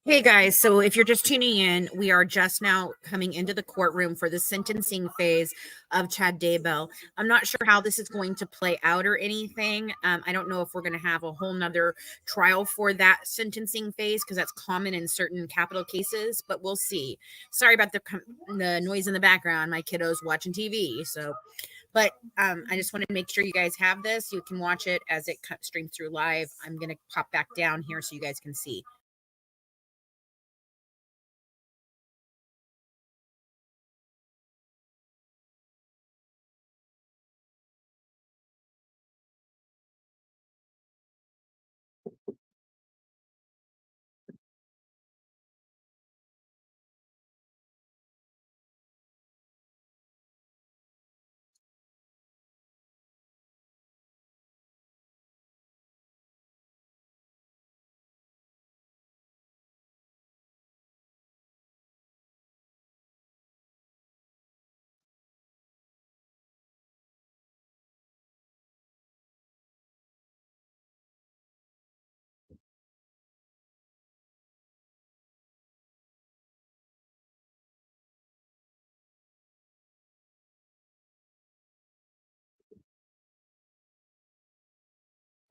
Hey guys, so if you're just tuning in, we are just now coming into the courtroom for the sentencing phase of Chad Daybell. I'm not sure how this is going to play out or anything. I don't know if we're going to have a whole nother trial for that sentencing phase because that's common in certain capital cases, but we'll see. Sorry about the noise in the background. My kiddo's watching TV, but I just want to make sure you guys have this. You can watch it as it streams through live. I'm going to pop back down here so you guys can see.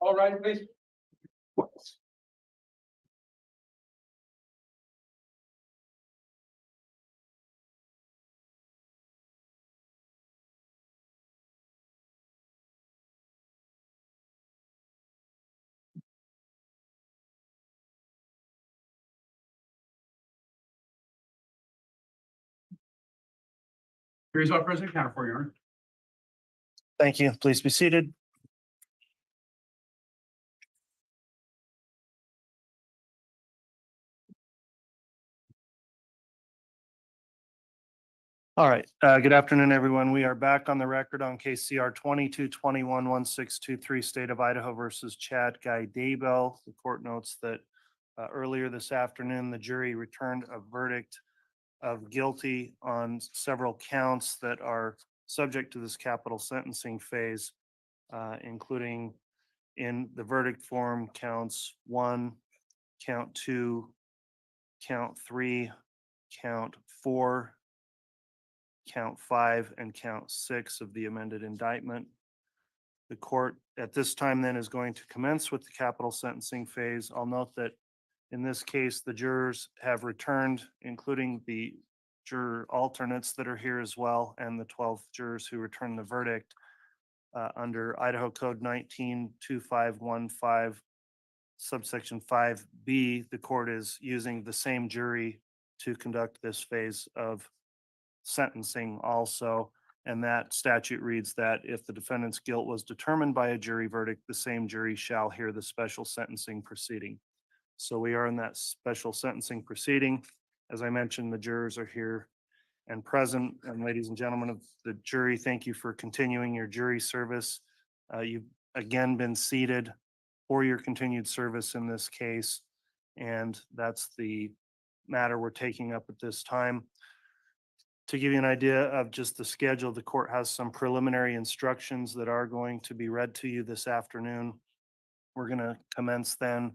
All right, please. Here's our president counter for you, Your Honor. Thank you. Please be seated. All right. Good afternoon, everyone. We are back on the record on KCR 2221-1623, State of Idaho versus Chad Guy Daybell. The court notes that earlier this afternoon, the jury returned a verdict of guilty on several counts that are subject to this capital sentencing phase, including in the verdict form counts 1, count 2, count 3, count 4, count 5, and count 6 of the amended indictment. The court at this time then is going to commence with the capital sentencing phase. I'll note that in this case, the jurors have returned, including the juror alternates that are here as well, and the 12 jurors who returned the verdict under Idaho Code 192515, subsection 5B. The court is using the same jury to conduct this phase of sentencing also, and that statute reads that if the defendant's guilt was determined by a jury verdict, the same jury shall hear the special sentencing proceeding. So we are in that special sentencing proceeding. As I mentioned, the jurors are here and present. And ladies and gentlemen of the jury, thank you for continuing your jury service. You've again been seated for your continued service in this case, and that's the matter we're taking up at this time. To give you an idea of just the schedule, the court has some preliminary instructions that are going to be read to you this afternoon. We're going to commence then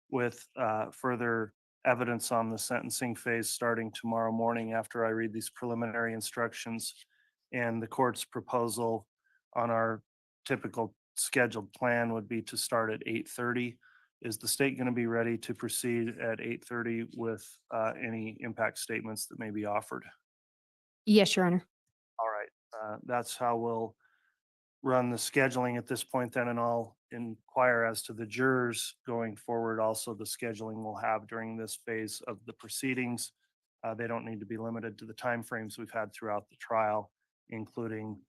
with further evidence on the sentencing phase starting tomorrow morning after I read these preliminary instructions. And the court's proposal on our typical scheduled plan would be to start at 8:30. Is the state going to be ready to proceed at 8:30 with any impact statements that may be offered? Yes, Your Honor. All right, that's how we'll run the scheduling at this point then, and I'll inquire as to the jurors going forward, also the scheduling we'll have during this phase of the proceedings. They don't need to be limited to the timeframes we've had throughout the trial, including,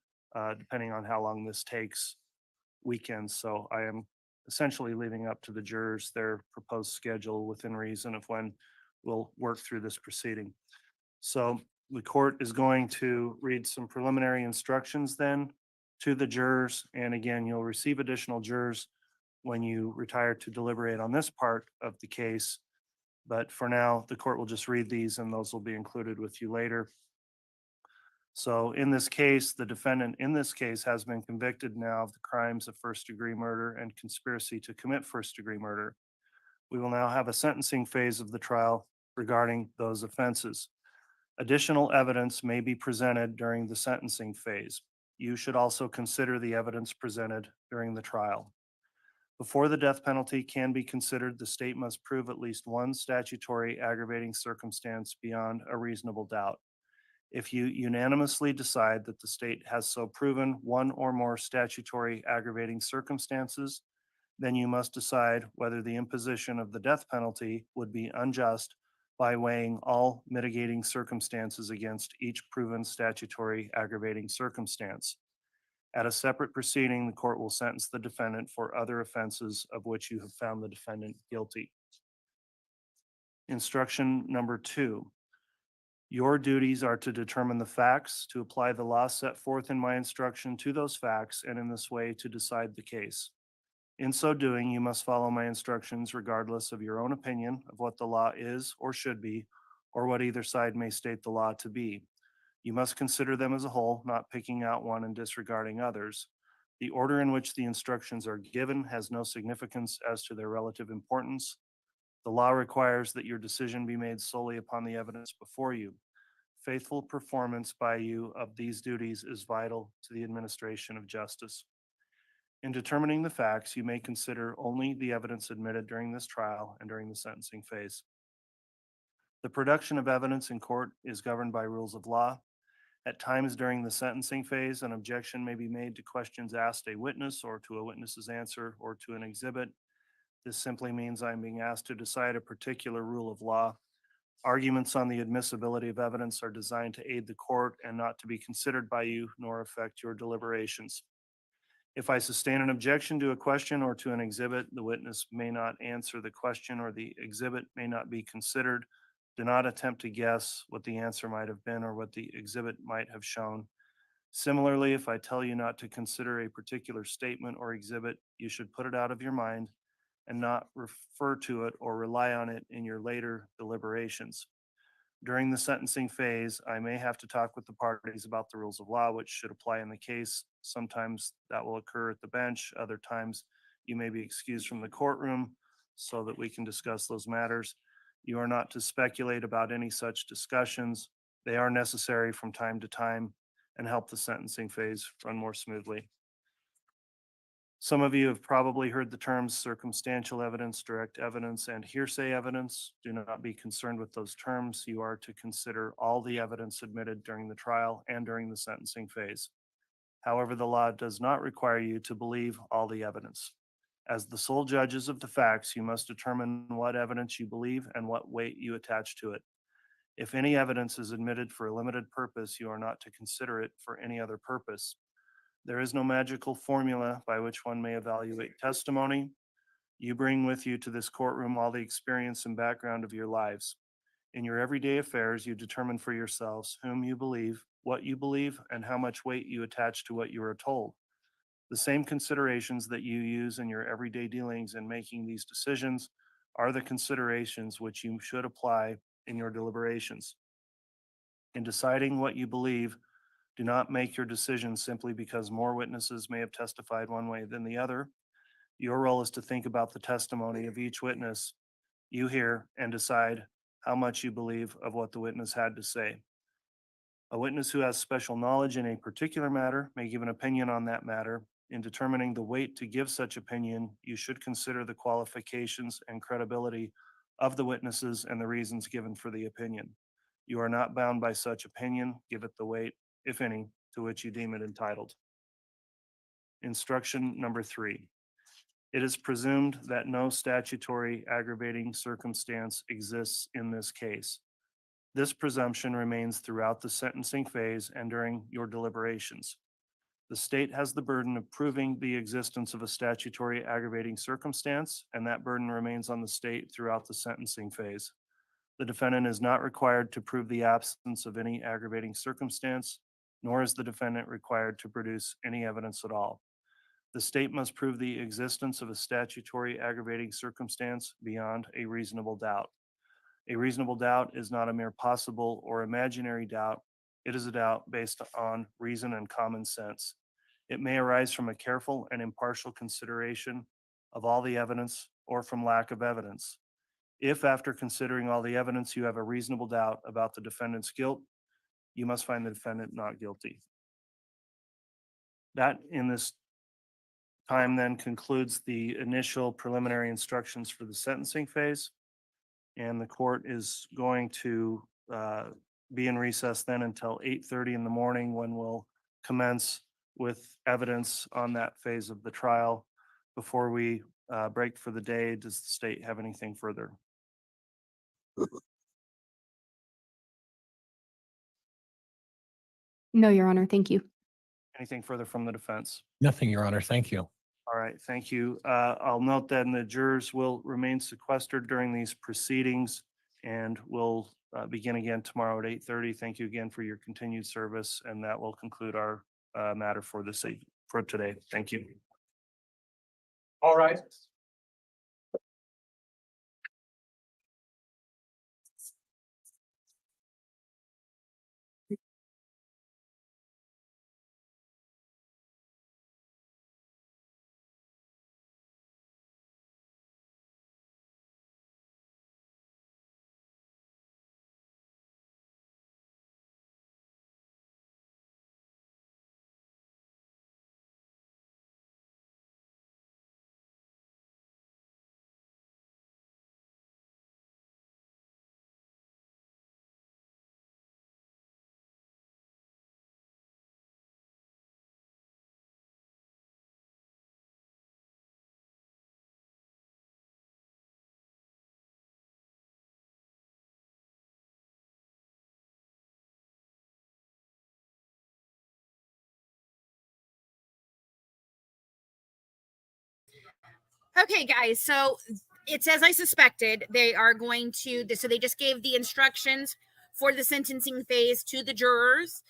depending on how long this takes, weekends. So I am essentially leaving up to the jurors their proposed schedule within reason of when we'll work through this proceeding. So the court is going to read some preliminary instructions then to the jurors. And again, you'll receive additional jurors when you retire to deliberate on this part of the case. But for now, the court will just read these and those will be included with you later. So in this case, the defendant in this case has been convicted now of the crimes of first-degree murder and conspiracy to commit first-degree murder. We will now have a sentencing phase of the trial regarding those offenses. Additional evidence may be presented during the sentencing phase. You should also consider the evidence presented during the trial. Before the death penalty can be considered, the state must prove at least one statutory aggravating circumstance beyond a reasonable doubt. If you unanimously decide that the state has so proven one or more statutory aggravating circumstances, then you must decide whether the imposition of the death penalty would be unjust by weighing all mitigating circumstances against each proven statutory aggravating circumstance. At a separate proceeding, the court will sentence the defendant for other offenses of which you have found the defendant guilty. Instruction number 2. Your duties are to determine the facts, to apply the law set forth in my instruction to those facts, and in this way to decide the case. In so doing, you must follow my instructions regardless of your own opinion of what the law is or should be, or what either side may state the law to be. You must consider them as a whole, not picking out one and disregarding others. The order in which the instructions are given has no significance as to their relative importance. The law requires that your decision be made solely upon the evidence before you. Faithful performance by you of these duties is vital to the administration of justice. In determining the facts, you may consider only the evidence admitted during this trial and during the sentencing phase. The production of evidence in court is governed by rules of law. At times during the sentencing phase, an objection may be made to questions asked a witness or to a witness's answer or to an exhibit. This simply means I'm being asked to decide a particular rule of law. Arguments on the admissibility of evidence are designed to aid the court and not to be considered by you nor affect your deliberations. If I sustain an objection to a question or to an exhibit, the witness may not answer the question or the exhibit may not be considered. Do not attempt to guess what the answer might have been or what the exhibit might have shown. Similarly, if I tell you not to consider a particular statement or exhibit, you should put it out of your mind and not refer to it or rely on it in your later deliberations. During the sentencing phase, I may have to talk with the parties about the rules of law, which should apply in the case. Sometimes that will occur at the bench. Other times you may be excused from the courtroom so that we can discuss those matters. You are not to speculate about any such discussions. They are necessary from time to time and help the sentencing phase run more smoothly. Some of you have probably heard the terms circumstantial evidence, direct evidence, and hearsay evidence. Do not be concerned with those terms. You are to consider all the evidence admitted during the trial and during the sentencing phase. However, the law does not require you to believe all the evidence. As the sole judges of the facts, you must determine what evidence you believe and what weight you attach to it. If any evidence is admitted for a limited purpose, you are not to consider it for any other purpose. There is no magical formula by which one may evaluate testimony. You bring with you to this courtroom all the experience and background of your lives. In your everyday affairs, you determine for yourselves whom you believe, what you believe, and how much weight you attach to what you are told. The same considerations that you use in your everyday dealings in making these decisions are the considerations which you should apply in your deliberations. In deciding what you believe, do not make your decision simply because more witnesses may have testified one way than the other. Your role is to think about the testimony of each witness you hear and decide how much you believe of what the witness had to say. A witness who has special knowledge in a particular matter may give an opinion on that matter. In determining the weight to give such opinion, you should consider the qualifications and credibility of the witnesses and the reasons given for the opinion. You are not bound by such opinion. Give it the weight, if any, to which you deem it entitled. Instruction number 3. It is presumed that no statutory aggravating circumstance exists in this case. This presumption remains throughout the sentencing phase and during your deliberations. The state has the burden of proving the existence of a statutory aggravating circumstance, and that burden remains on the state throughout the sentencing phase. The defendant is not required to prove the absence of any aggravating circumstance, nor is the defendant required to produce any evidence at all. The state must prove the existence of a statutory aggravating circumstance beyond a reasonable doubt. A reasonable doubt is not a mere possible or imaginary doubt. It is a doubt based on reason and common sense. It may arise from a careful and impartial consideration of all the evidence or from lack of evidence. If after considering all the evidence, you have a reasonable doubt about the defendant's guilt, you must find the defendant not guilty. That in this time then concludes the initial preliminary instructions for the sentencing phase. And the court is going to be in recess then until 8:30 in the morning, when we'll commence with evidence on that phase of the trial. Before we break for the day, does the state have anything further? No, Your Honor. Thank you. Anything further from the defense? Nothing, Your Honor. Thank you. All right, thank you. I'll note then the jurors will remain sequestered during these proceedings, and we'll begin again tomorrow at 8:30. Thank you again for your continued service, and that will conclude our matter for for today. Thank you. All right. Okay, guys, so it's as I suspected. They are going to, so they just gave the instructions for the sentencing phase to the jurors.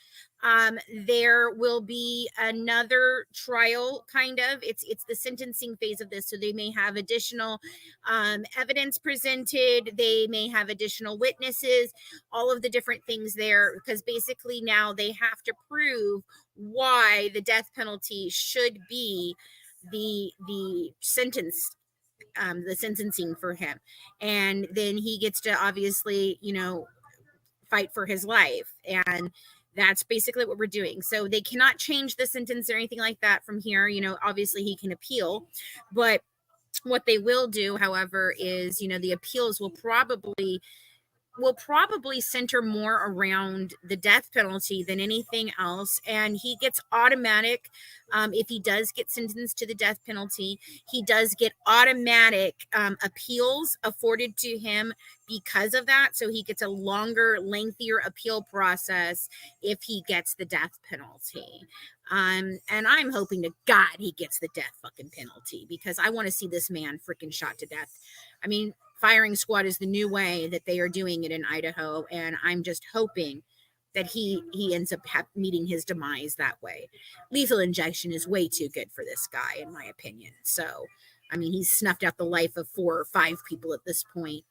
There will be another trial, kind of. It's the sentencing phase of this, so they may have additional evidence presented. They may have additional witnesses, all of the different things there, because basically now they have to prove why the death penalty should be the sentence, the sentencing for him. And then he gets to obviously, fight for his life. And that's basically what we're doing. So they cannot change the sentence or anything like that from here. Obviously he can appeal, but what they will do, however, is, the appeals will probably center more around the death penalty than anything else. And he gets automatic, if he does get sentenced to the death penalty, he does get automatic appeals afforded to him because of that. So he gets a longer, lengthier appeal process if he gets the death penalty. And I'm hoping to God he gets the death fucking penalty, because I want to see this man freaking shot to death. I mean, firing squad is the new way that they are doing it in Idaho, and I'm just hoping that he ends up meeting his demise that way. Lethal injection is way too good for this guy, in my opinion. So, I mean, he's snuffed out the life of 4 or 5 people at this point.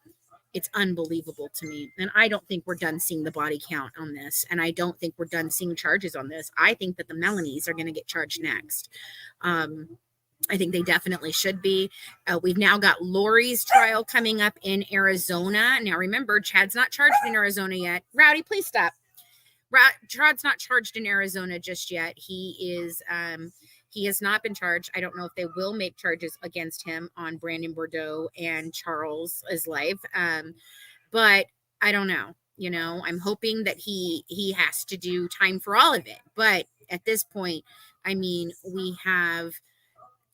It's unbelievable to me. And I don't think we're done seeing the body count on this. And I don't think we're done seeing charges on this. I think that the Melanies are going to get charged next. I think they definitely should be. We've now got Lori's trial coming up in Arizona. Now, remember, Chad's not charged in Arizona yet. Rowdy, please stop. Chad's not charged in Arizona just yet. He has not been charged. I don't know if they will make charges against him on Brandon Bordeaux and Charles's life. But I don't know. I'm hoping that he has to do time for all of it. But at this point, I mean, we have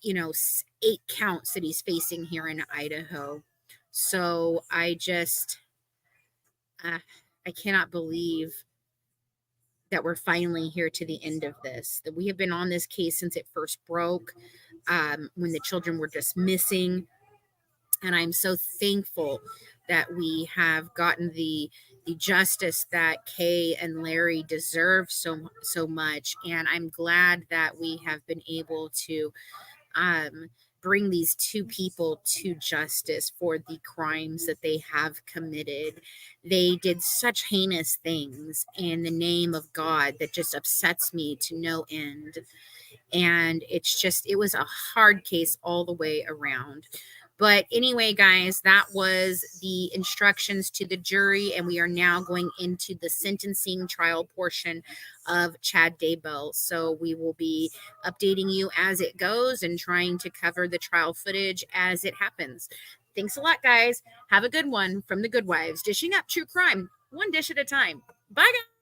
8 counts that he's facing here in Idaho. So I just, I cannot believe that we're finally here to the end of this, that we have been on this case since it first broke, when the children were just missing. And I'm so thankful that we have gotten the justice that Kay and Larry deserve so much. And I'm glad that we have been able to bring these 2 people to justice for the crimes that they have committed. They did such heinous things in the name of God that just upsets me to no end. And it was a hard case all the way around. But anyway, guys, that was the instructions to the jury, and we are now going into the sentencing trial portion of Chad Daybell. So we will be updating you as it goes and trying to cover the trial footage as it happens. Thanks a lot, guys. Have a good one from the Good Wives, dishing up true crime one dish at a time. Bye, guys.